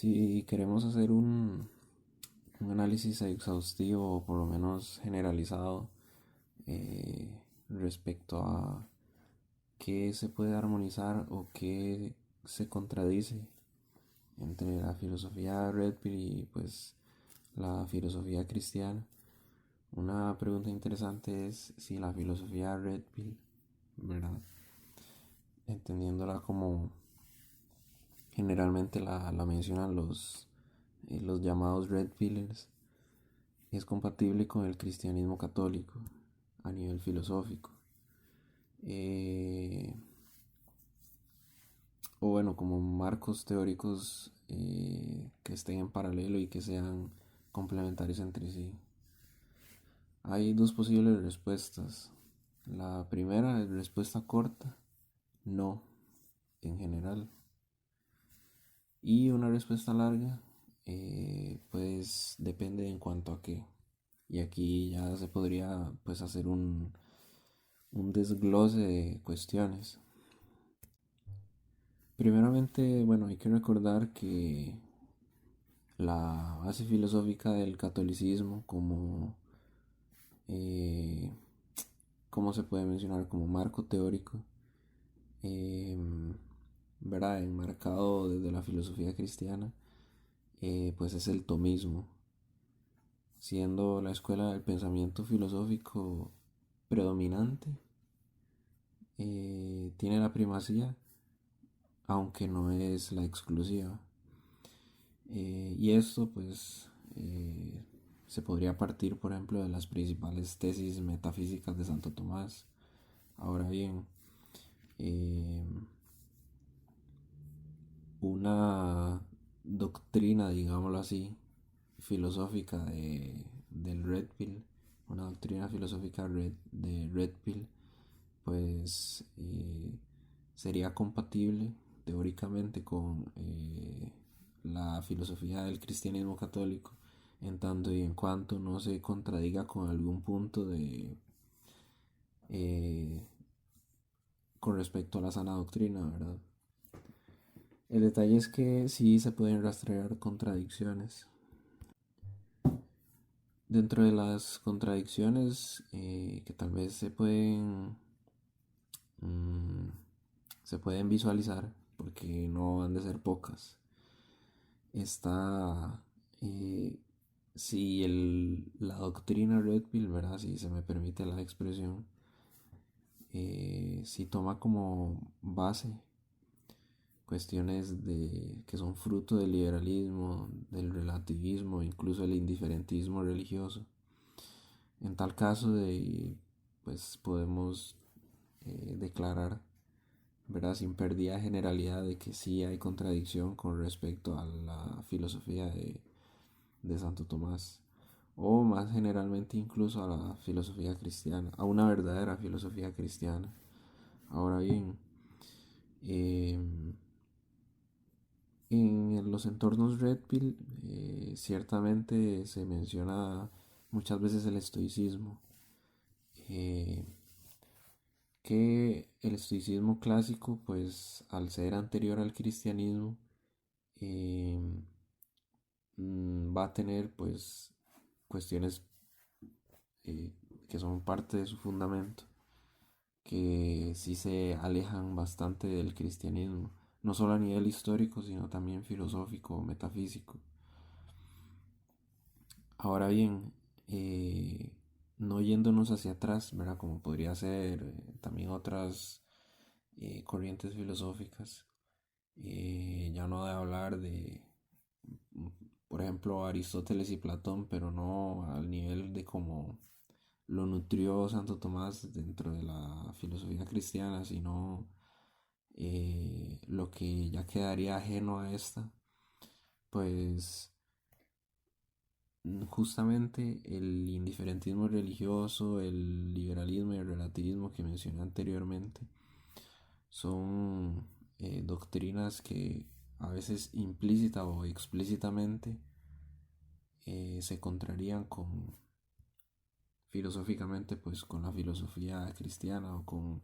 Si queremos hacer un análisis exhaustivo o por lo menos generalizado respecto a qué se puede armonizar o qué se contradice entre la filosofía Red Pill y pues la filosofía cristiana. Una pregunta interesante es si la filosofía Red Pill, ¿verdad? Entendiéndola como generalmente la mencionan los llamados Red Pillars, es compatible con el cristianismo católico a nivel filosófico. Eh, o bueno, como marcos teóricos que estén en paralelo y que sean complementarios entre sí. Hay dos posibles respuestas. La primera es respuesta corta, no, en general. Y una respuesta larga, pues depende en cuanto a qué. Y aquí ya se podría pues hacer un desglose de cuestiones. Primeramente, bueno, hay que recordar que la base filosófica del catolicismo eh, ¿cómo se puede mencionar? Como marco teórico, eh, ¿verdad? Enmarcado desde la filosofía cristiana, pues es el tomismo, siendo la escuela del pensamiento filosófico predominante, tiene la primacía, aunque no es la exclusiva. Y esto pues se podría partir, por ejemplo, de las principales tesis metafísicas de Santo Tomás. Ahora bien, eh, una doctrina, digámoslo así, filosófica del Red Pill, una doctrina filosófica de Red Pill, pues sería compatible teóricamente con la filosofía del cristianismo católico, en tanto y en cuanto no se contradiga con algún punto eh, con respecto a la sana doctrina, ¿verdad? El detalle es que sí se pueden rastrear contradicciones. Dentro de las contradicciones que tal vez mm, se pueden visualizar, porque no han de ser pocas, está si la doctrina Red Pill, ¿verdad? Si se me permite la expresión, si toma como base cuestiones que son fruto del liberalismo, del relativismo, incluso del indiferentismo religioso. En tal caso pues podemos declarar, ¿verdad? Sin pérdida de generalidad, de que sí hay contradicción con respecto a la filosofía de Santo Tomás, o más generalmente incluso a la filosofía cristiana, a una verdadera filosofía cristiana. Ahora bien, eh, en los entornos Red Pill ciertamente se menciona muchas veces el estoicismo, eh, que el estoicismo clásico, pues al ser anterior al cristianismo, eh, va a tener pues cuestiones eh, que son parte de su fundamento, que sí se alejan bastante del cristianismo, no solo a nivel histórico, sino también filosófico o metafísico. Ahora bien, no yéndonos hacia atrás, ¿verdad? Como podría ser también otras corrientes filosóficas, ya no de hablar de, por ejemplo, Aristóteles y Platón, pero no al nivel de cómo lo nutrió Santo Tomás dentro de la filosofía cristiana, sino lo que ya quedaría ajeno a esta, pues justamente el indiferentismo religioso, el liberalismo y el relativismo que mencioné anteriormente son doctrinas que a veces implícita o explícitamente se contrarían con filosóficamente pues con la filosofía cristiana o con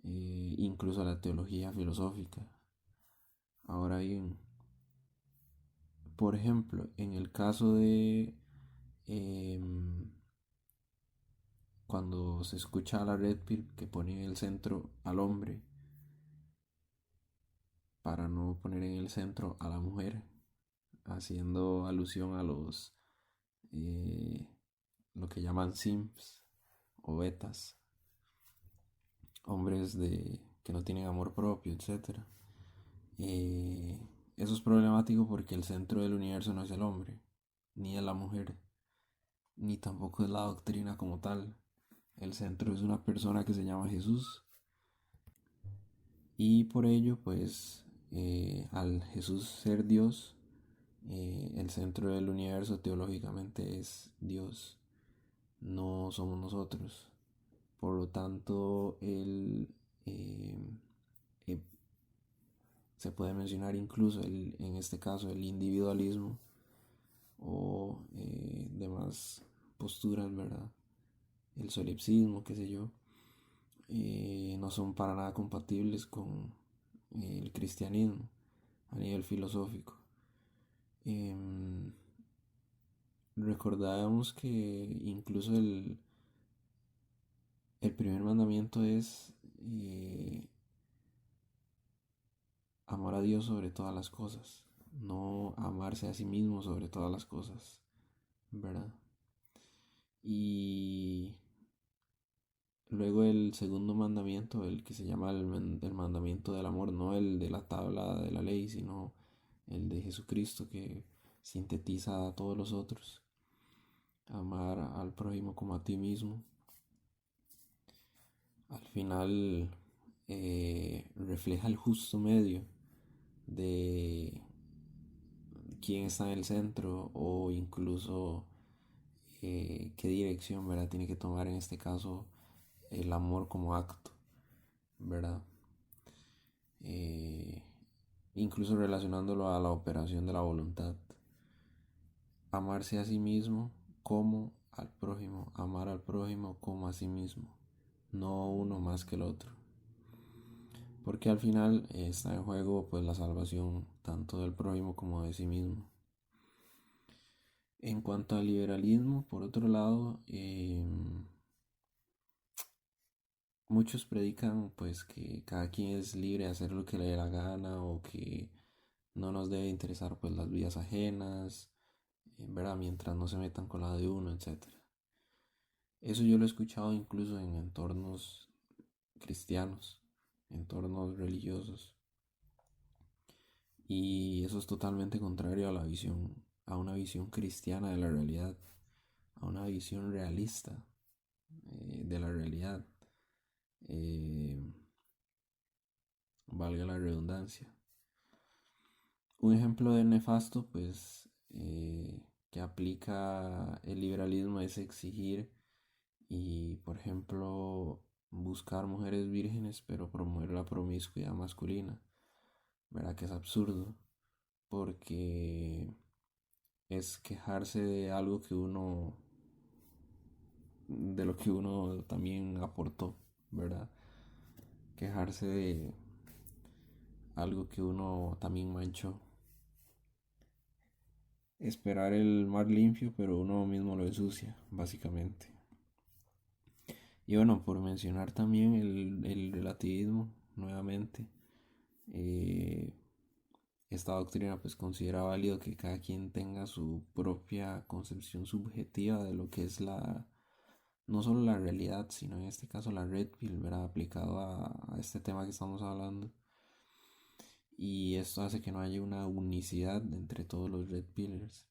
incluso la teología filosófica. Ahora bien, Por ejemplo, en el caso de em, cuando se escucha a la Red Pill que pone en el centro al hombre para no poner en el centro a la mujer, haciendo alusión a los eh, lo que llaman simps o betas, hombres que no tienen amor propio, etcétera. Eh, Eso es problemático porque el centro del universo no es el hombre, ni es la mujer, ni tampoco es la doctrina como tal. El centro es una persona que se llama Jesús. Y por ello, pues, al Jesús ser Dios, el centro del universo teológicamente es Dios, no somos nosotros. Por lo tanto, eh, eh, se puede mencionar incluso en este caso el individualismo o demás posturas, ¿verdad? El solipsismo, qué sé yo, no son para nada compatibles con el cristianismo a nivel filosófico. Em, Recordábamos que incluso el primer mandamiento es amar a Dios sobre todas las cosas, no amarse a sí mismo sobre todas las cosas, ¿verdad? Y luego el segundo mandamiento, el que se llama el mandamiento del amor, no el de la tabla de la ley, sino el de Jesucristo que sintetiza a todos los otros. Amar al prójimo como a ti mismo. Al final refleja el justo medio de quién está en el centro o incluso qué dirección, ¿verdad? Tiene que tomar en este caso el amor como acto, ¿verdad? Eh, Incluso relacionándolo a la operación de la voluntad. Amarse a sí mismo como al prójimo, amar al prójimo como a sí mismo, no uno más que el otro. Porque al final está en juego pues la salvación tanto del prójimo como de sí mismo. En cuanto al liberalismo, por otro lado, muchos predican pues que cada quien es libre de hacer lo que le dé la gana o que no nos debe interesar pues las vidas ajenas, ¿verdad? Mientras no se metan con la de uno, etcétera. Eso yo lo he escuchado incluso en entornos cristianos, entornos religiosos. Y eso es totalmente contrario a la visión, a una visión cristiana de la realidad, a una visión realista de la realidad. Eh, Valga la redundancia. Un ejemplo de nefasto, pues, que aplica el liberalismo es exigir y, por ejemplo, buscar mujeres vírgenes, pero promover la promiscuidad masculina. ¿Verdad que es absurdo? Porque es quejarse de algo que uno, de lo que uno también aportó, ¿verdad? Quejarse de algo que uno también manchó. Esperar el mar limpio, pero uno mismo lo ensucia, básicamente. Y bueno, por mencionar también el relativismo, nuevamente, eh, esta doctrina pues considera válido que cada quien tenga su propia concepción subjetiva de lo que es no solo la realidad, sino en este caso la red pill, ¿verdad? Aplicado a este tema que estamos hablando. Y esto hace que no haya una unicidad entre todos los red pillers.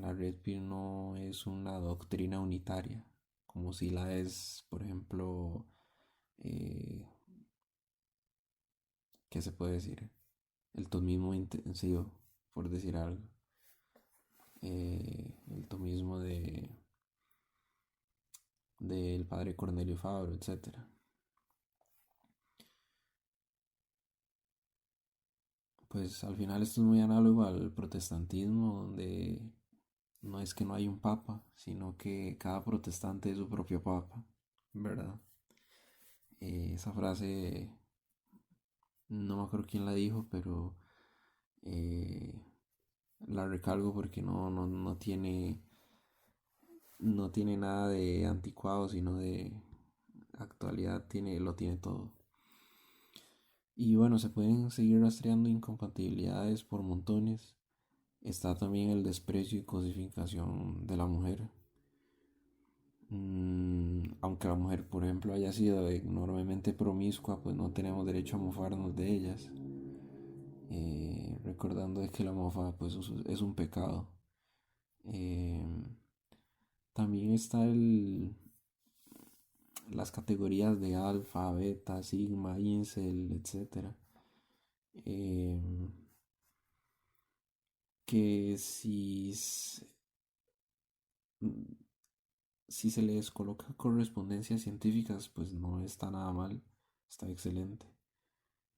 La red pill no es una doctrina unitaria, como si la es, por ejemplo, eh, ¿qué se puede decir? El tomismo intensivo, por decir algo. El tomismo del padre Cornelio Fabro, etcétera. Pues al final esto es muy análogo al protestantismo, donde no es que no hay un papa, sino que cada protestante es su propio papa, ¿verdad? Esa frase, no me acuerdo quién la dijo, pero eh, La recalco porque no tiene nada de anticuado, sino de actualidad, lo tiene todo. Y bueno, se pueden seguir rastreando incompatibilidades por montones. Está también el desprecio y cosificación de la mujer. Aunque la mujer, por ejemplo, haya sido enormemente promiscua, pues no tenemos derecho a mofarnos de ellas. Recordando de que la mofa pues es un pecado. Eh, También está las categorías de alfa, beta, sigma, incel, etcétera. Eh, que si se les coloca correspondencias científicas, pues no está nada mal, está excelente.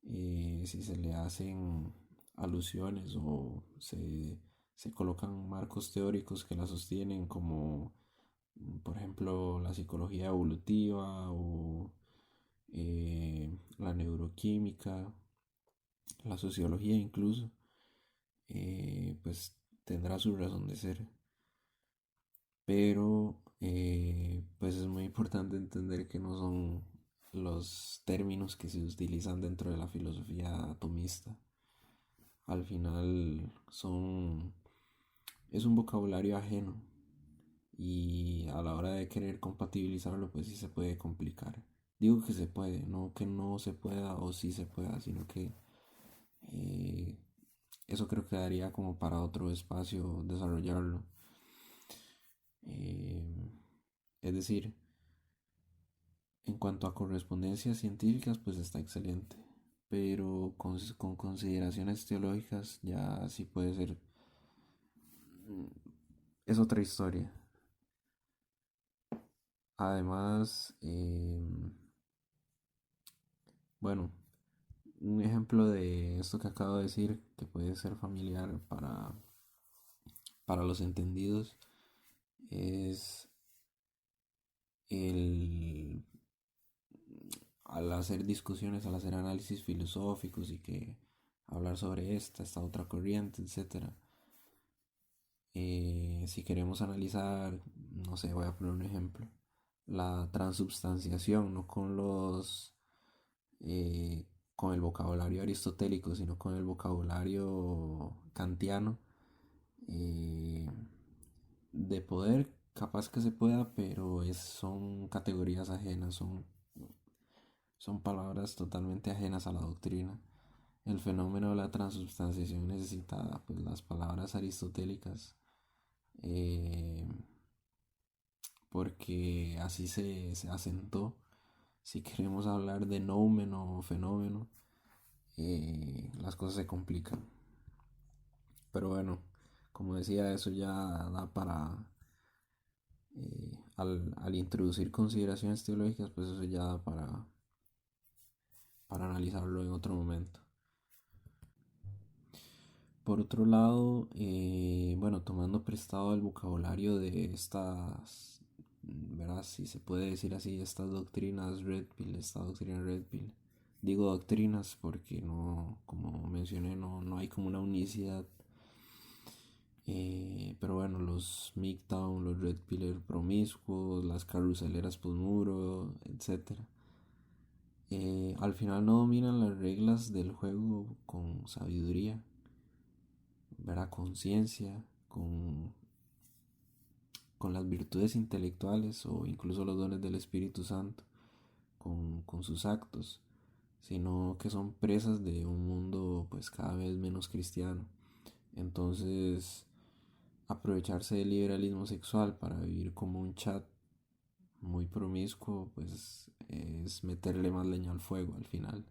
Si se le hacen alusiones o se colocan marcos teóricos que la sostienen, como por ejemplo la psicología evolutiva o la neuroquímica, la sociología incluso, pues tendrá su razón de ser. Pero pues es muy importante entender que no son los términos que se utilizan dentro de la filosofía atomista. Al final es un vocabulario ajeno y a la hora de querer compatibilizarlo pues sí se puede complicar. Digo que se puede, no que no se pueda o sí se pueda, sino que eh, eso creo que daría como para otro espacio desarrollarlo. Eh, es decir, en cuanto a correspondencias científicas, pues está excelente. Pero con consideraciones teológicas ya sí puede ser. Es otra historia. Además, bueno, un ejemplo de esto que acabo de decir, que puede ser familiar para los entendidos, es el al hacer discusiones, al hacer análisis filosóficos y que hablar sobre esta otra corriente, etcétera. Si queremos analizar, no sé, voy a poner un ejemplo, la transubstanciación, no con eh, con el vocabulario aristotélico, sino con el vocabulario kantiano, eh, de poder, capaz que se pueda, pero son categorías ajenas, son palabras totalmente ajenas a la doctrina. El fenómeno de la transubstanciación necesita pues, las palabras aristotélicas, eh, porque así se asentó. Si queremos hablar de noumen o fenómeno, las cosas se complican. Pero bueno, como decía, eso ya da al introducir consideraciones teológicas, pues eso ya da para analizarlo en otro momento. Por otro lado, bueno, tomando prestado el vocabulario de estas, ¿verdad? Si se puede decir así, estas doctrinas Red Pill, esta doctrina Red Pill. Digo doctrinas porque no, como mencioné, no hay como una unicidad. Pero bueno, los MGTOW, los Red Pillar promiscuos, las carruseleras postmuro, etcétera. Al final no dominan las reglas del juego con sabiduría, ¿verdad? Conciencia, con las virtudes intelectuales o incluso los dones del Espíritu Santo, con sus actos, sino que son presas de un mundo pues cada vez menos cristiano. Entonces, aprovecharse del liberalismo sexual para vivir como un chat muy promiscuo, pues es meterle más leña al fuego al final.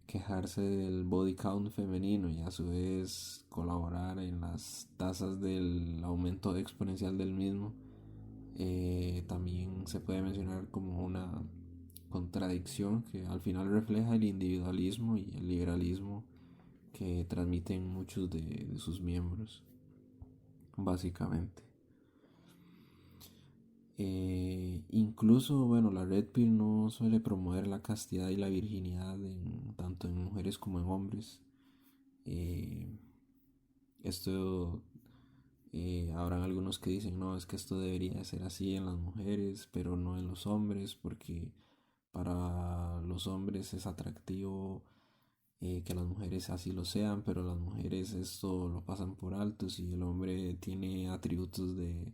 Quejarse del body count femenino y a su vez colaborar en las tasas del aumento exponencial del mismo, también se puede mencionar como una contradicción que al final refleja el individualismo y el liberalismo que transmiten muchos de sus miembros, básicamente. Incluso, bueno, la Red Pill no suele promover la castidad y la virginidad tanto en mujeres como en hombres. Eh, Esto, habrán algunos que dicen, no, es que esto debería ser así en las mujeres, pero no en los hombres, porque para los hombres es atractivo que las mujeres así lo sean, pero las mujeres esto lo pasan por alto. Si el hombre tiene atributos de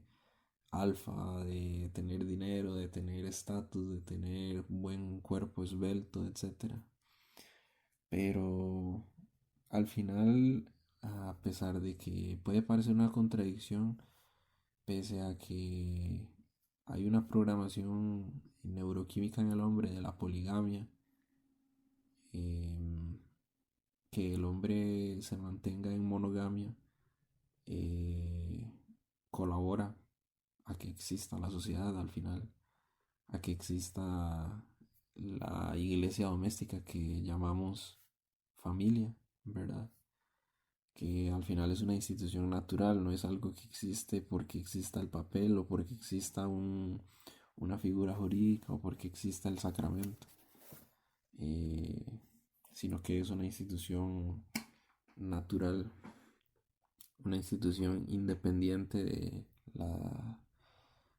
alfa, de tener dinero, de tener estatus, de tener buen cuerpo esbelto, etcétera. Pero al final, a pesar de que puede parecer una contradicción, pese a que hay una programación neuroquímica en el hombre de la poligamia, em, que el hombre se mantenga en monogamia, eh, colabora a que exista la sociedad al final, a que exista la iglesia doméstica que llamamos familia, ¿verdad? Que al final es una institución natural, no es algo que existe porque exista el papel o porque exista una figura jurídica o porque exista el sacramento, eh, sino que es una institución natural, una institución independiente de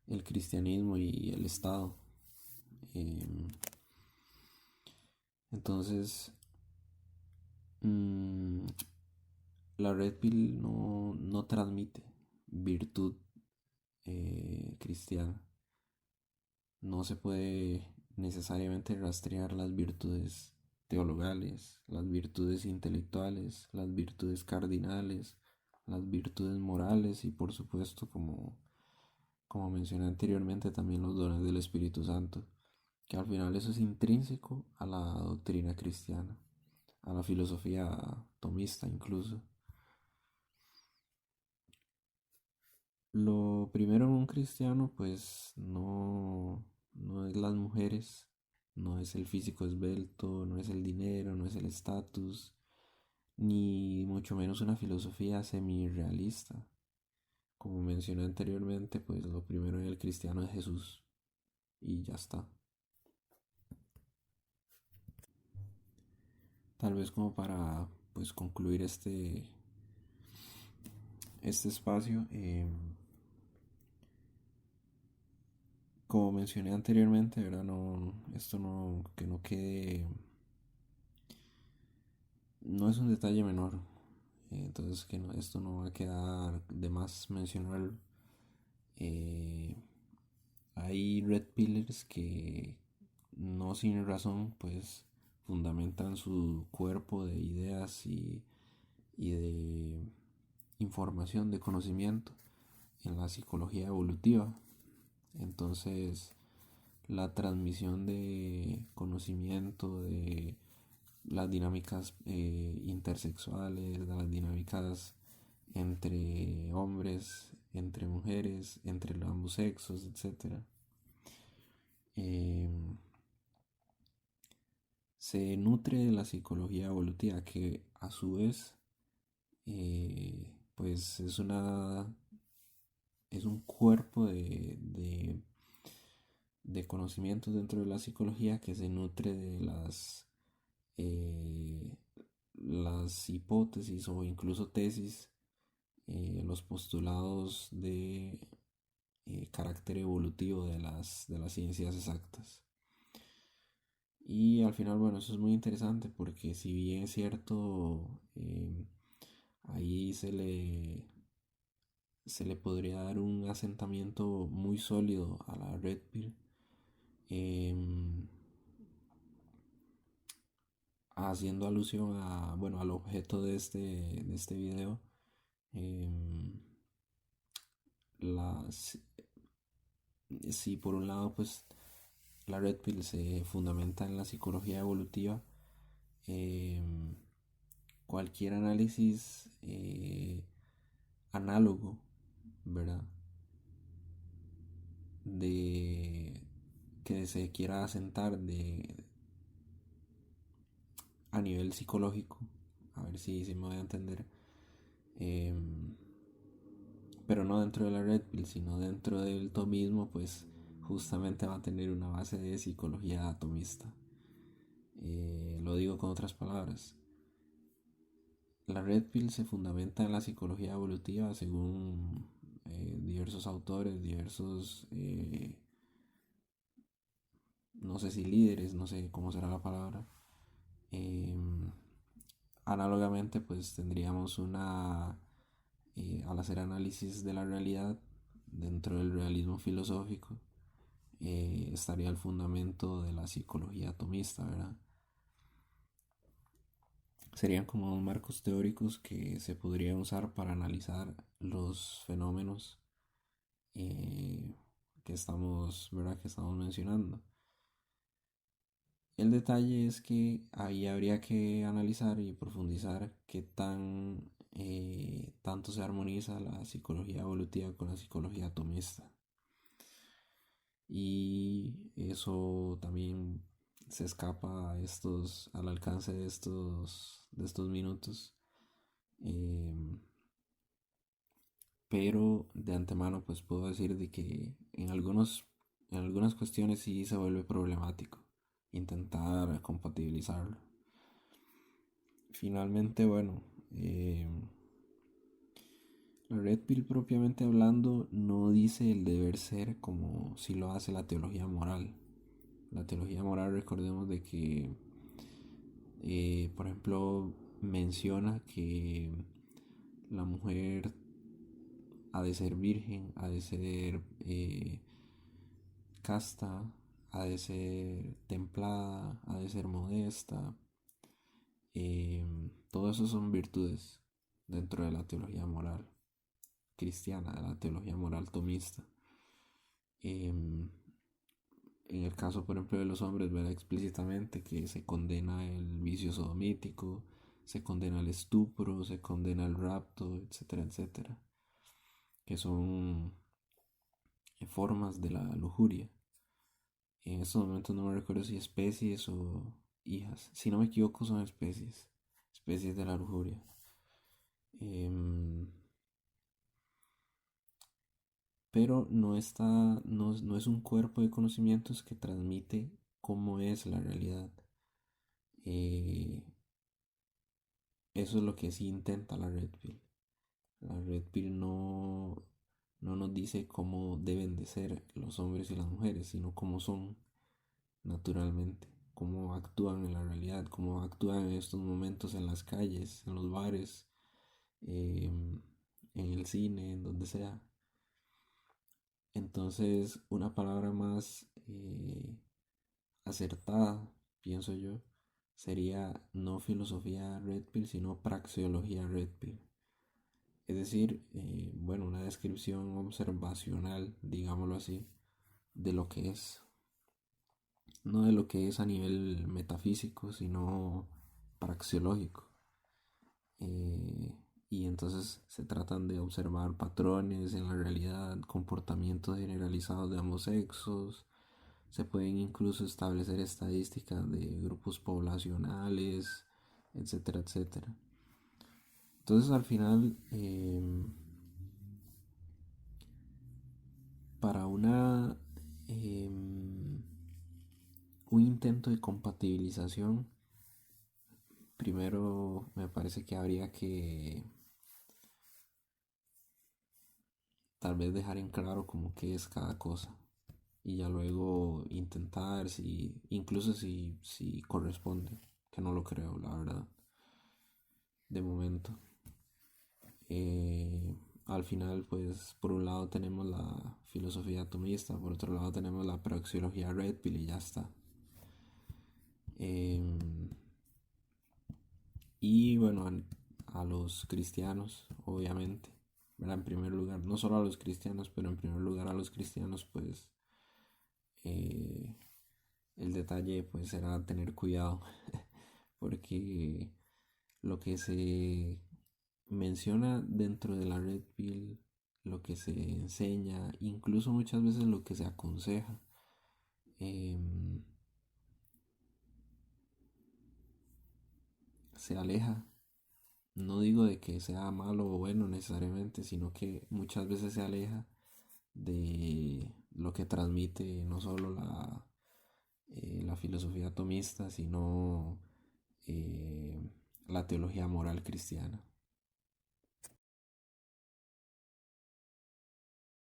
el cristianismo y el Estado. Eh, entonces, mm, la Red Pill no transmite virtud cristiana. No se puede necesariamente rastrear las virtudes teologales, las virtudes intelectuales, las virtudes cardinales, las virtudes morales y por supuesto, como mencioné anteriormente, también los dones del Espíritu Santo, que al final eso es intrínseco a la doctrina cristiana, a la filosofía tomista incluso. Lo primero en un cristiano, pues no es las mujeres, no es el físico esbelto, no es el dinero, no es el estatus, ni mucho menos una filosofía semi-realista. Como mencioné anteriormente, pues lo primero en el cristiano es Jesús y ya está. Tal vez como para pues concluir este espacio, como mencioné anteriormente, ¿verdad? No, esto no, que no quede, no es un detalle menor, entonces que no, esto no va a quedar de más mencionarlo. Eh, Hay red pillers que no sin razón pues fundamentan su cuerpo de ideas y de información, de conocimiento en la psicología evolutiva. Entonces, la transmisión de conocimiento de las dinámicas intersexuales, de las dinámicas entre hombres, entre mujeres, entre ambos sexos, etcétera, eh, se nutre de la psicología evolutiva, que a su vez pues es un cuerpo de conocimientos dentro de la psicología que se nutre de eh, las hipótesis o incluso tesis, los postulados de carácter evolutivo de las ciencias exactas. Y al final, bueno, eso es muy interesante porque si bien es cierto, ahí se le podría dar un asentamiento muy sólido a la Red Pill, em, haciendo alusión bueno, al objeto de este video. em, las, si por un lado pues la Red Pill se fundamenta en la psicología evolutiva, em, cualquier análisis análogo, ¿verdad? De que se quiera asentar a nivel psicológico, a ver si me voy a entender, em, pero no dentro de la Red Pill, sino dentro del tomismo, pues justamente va a tener una base de psicología atomista. Lo digo con otras palabras. La Red Pill se fundamenta en la psicología evolutiva según diversos autores, diversos, no sé si líderes, no sé cómo será la palabra. Em, Análogamente, pues tendríamos al hacer análisis de la realidad dentro del realismo filosófico, estaría el fundamento de la psicología atomista, ¿verdad? Serían como dos marcos teóricos que se podrían usar para analizar los fenómenos eh, ¿verdad? Que estamos mencionando. El detalle es que ahí habría que analizar y profundizar qué tanto se armoniza la psicología evolutiva con la psicología atomista. Y eso también se escapa al alcance de estos minutos. Eh, pero de antemano pues puedo decir de que en algunas cuestiones sí se vuelve problemático intentar compatibilizarlo. Finalmente, bueno, la Red Pill propiamente hablando no dice el deber ser como si lo hace la teología moral. La teología moral, recordemos de que, por ejemplo, menciona que la mujer ha de ser virgen, ha de ser casta, ha de ser templada, ha de ser modesta. Todo eso son virtudes dentro de la teología moral cristiana, de la teología moral tomista. En el caso, por ejemplo, de los hombres, verá explícitamente que se condena el vicio sodomítico, se condena el estupro, se condena el rapto, etcétera, etcétera, que son formas de la lujuria. En estos momentos no me recuerdo si especies o hijas. Si no me equivoco, son especies, especies de la lujuria. Em, pero no es un cuerpo de conocimientos que transmite cómo es la realidad. Eh, Eso es lo que sí intenta la Red Pill. La Red Pill no nos dice cómo deben de ser los hombres y las mujeres, sino cómo son naturalmente, cómo actúan en la realidad, cómo actúan en estos momentos en las calles, en los bares, en el cine, en donde sea. Entonces, una palabra más acertada, pienso yo, sería no filosofía Red Pill, sino praxeología Red Pill. Es decir, bueno, una descripción observacional, digámoslo así, de lo que es. No de lo que es a nivel metafísico, sino praxeológico. Eh, y entonces se tratan de observar patrones en la realidad, comportamientos generalizados de ambos sexos. Se pueden incluso establecer estadísticas de grupos poblacionales, etcétera, etcétera. Entonces al final, para un intento de compatibilización, primero me parece que habría que tal vez dejar en claro como qué es cada cosa y ya luego intentar si corresponde, que no lo creo, la verdad, de momento. Al final, pues por un lado tenemos la filosofía atomista, por otro lado tenemos la praxeología Red Pill y ya está. Eh, y bueno, a los cristianos, obviamente, ¿verdad? En primer lugar, no solo a los cristianos, pero en primer lugar a los cristianos, pues eh, el detalle pues será tener cuidado, porque lo que se menciona dentro de la Red Pill, lo que se enseña, incluso muchas veces lo que se aconseja, em, se aleja. No digo de que sea malo o bueno necesariamente, sino que muchas veces se aleja de lo que transmite no solo la filosofía atomista, sino la teología moral cristiana.